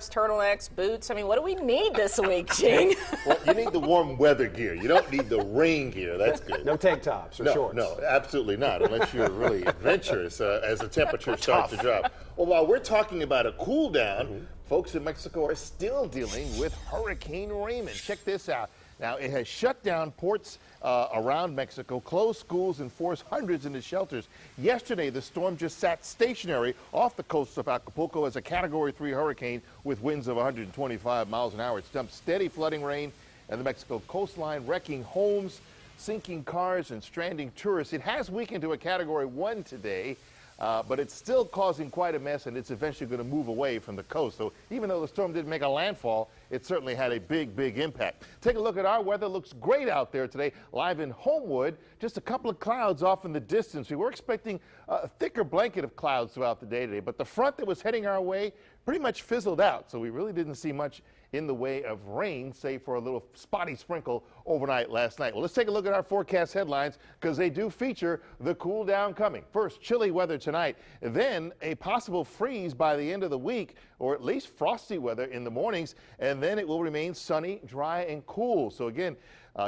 turtlenecks, boots. I mean, what do we need this week, Gene? Well, you need the warm weather gear. You don't need the rain gear. That's good. No tank tops or shorts. No, absolutely not, unless you're really adventurous as the temperatures start to drop. Well, while we're talking about a cool down, folks in Mexico are still dealing with Hurricane Raymond. Check this out. Now, it has shut down ports around Mexico, closed schools, and forced hundreds into shelters. Yesterday, the storm just sat stationary off the coast of Acapulco as a Category 3 hurricane with winds of 125 miles an hour. It's dumped steady flooding rain and the Mexico coastline, wrecking homes, sinking cars, and stranding tourists. It has weakened to a Category 1 today. But it's still causing quite a mess, and it's eventually going to move away from the coast. So even though the storm didn't make a landfall, it certainly had a big, big impact. Take a look at our weather. Looks great out there today. Live in Homewood, just a couple of clouds off in the distance. We were expecting a thicker blanket of clouds throughout the day today, but the front that was heading our way pretty much fizzled out. So we really didn't see much in the way of rain, save for a little spotty sprinkle overnight last night. Well, let's take a look at our forecast headlines because they do feature the cool down coming. First, chilly weather tonight, then a possible freeze by the end of the week, or at least frosty weather in the mornings, and then it will remain sunny, dry, and cool. So again,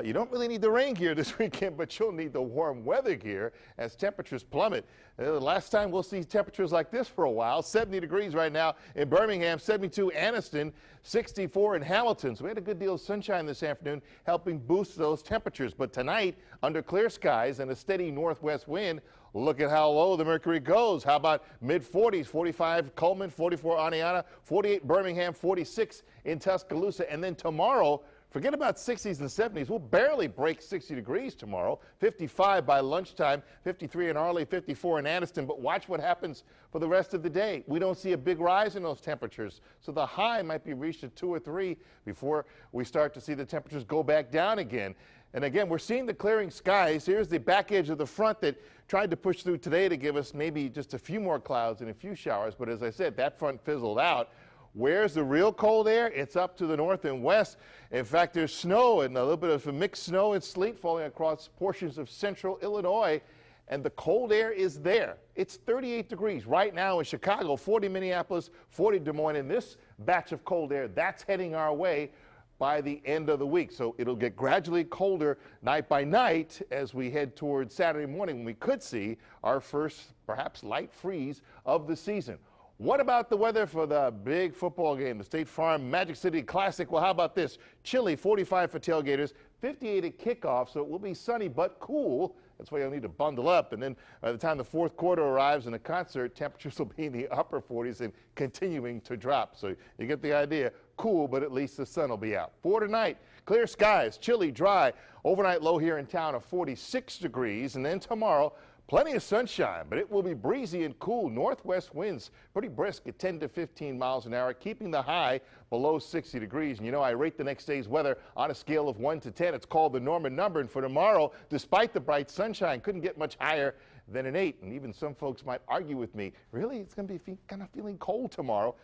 you don't really need the rain gear this weekend, but you'll need the warm weather gear as temperatures plummet. The last time we'll see temperatures like this for a while, 70 degrees right now in Birmingham, 72 Anniston, 64 in Hamilton. So we had a good deal of sunshine this afternoon, helping boost those temperatures. But tonight, under clear skies and a steady northwest wind, look at how low the mercury goes. How about mid-40s, 45 Coleman, 44 Aniana, 48 Birmingham, 46 in Tuscaloosa. And then tomorrow, forget about 60s and 70s. We'll barely break 60 degrees tomorrow. 55 by lunchtime, 53 in Arley, 54 in Anniston. But watch what happens for the rest of the day. We don't see a big rise in those temperatures. So the high might be reached at 2 or 3 before we start to see the temperatures go back down again. And again, we're seeing the clearing skies. Here's the back edge of the front that tried to push through today to give us maybe just a few more clouds and a few showers. But as I said, that front fizzled out. Where's the real cold air? It's up to the north and west. In fact, there's snow and a little bit of a mixed snow and sleet falling across portions of central Illinois, and the cold air is there. It's 38 degrees right now in Chicago, 40 Minneapolis, 40 Des Moines, and this batch of cold air, that's heading our way by the end of the week. So it'll get gradually colder night by night as we head towards Saturday morning when we could see our first, perhaps light freeze of the season. What about the weather for the big football game, the State Farm Magic City Classic? Well, how about this? Chilly, 45 for tailgaters, 58 at kickoff, so it will be sunny but cool. That's why you'll need to bundle up. And then by the time the fourth quarter arrives in the concert, temperatures will be in the upper 40s and continuing to drop. So you get the idea. Cool, but at least the sun will be out. For tonight, clear skies, chilly, dry. Overnight low here in town of 46 degrees. And then tomorrow, plenty of sunshine, but it will be breezy and cool. Northwest winds pretty brisk at 10 to 15 miles an hour, keeping the high below 60 degrees. And you know, I rate the next day's weather on a scale of 1 to 10. It's called the Norman number. And for tomorrow, despite the bright sunshine, couldn't get much higher than an 8. And even some folks might argue with me, really, it's going to be kind of feeling cold tomorrow.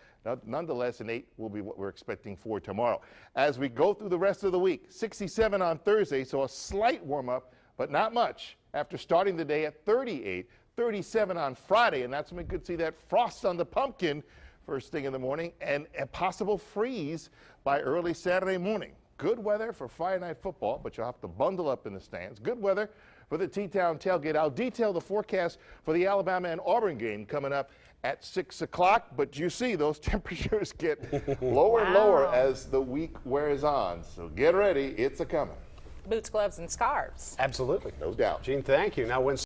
Nonetheless, an 8 will be what we're expecting for tomorrow. As we go through the rest of the week, 67 on Thursday, so a slight warm-up, but not much. After starting the day at 38, 37 on Friday, and that's when we could see that frost on the pumpkin first thing in the morning, and a possible freeze by early Saturday morning. Good weather for Friday Night Football, but you'll have to bundle up in the stands. Good weather for the T-Town tailgate. I'll detail the forecast for the Alabama and Auburn game coming up at 6 o'clock, but you see those temperatures get lower and lower as the week wears on. So get ready, it's a-coming. Boots, gloves, and scarves. Absolutely. No doubt. Gene, thank you. Now, when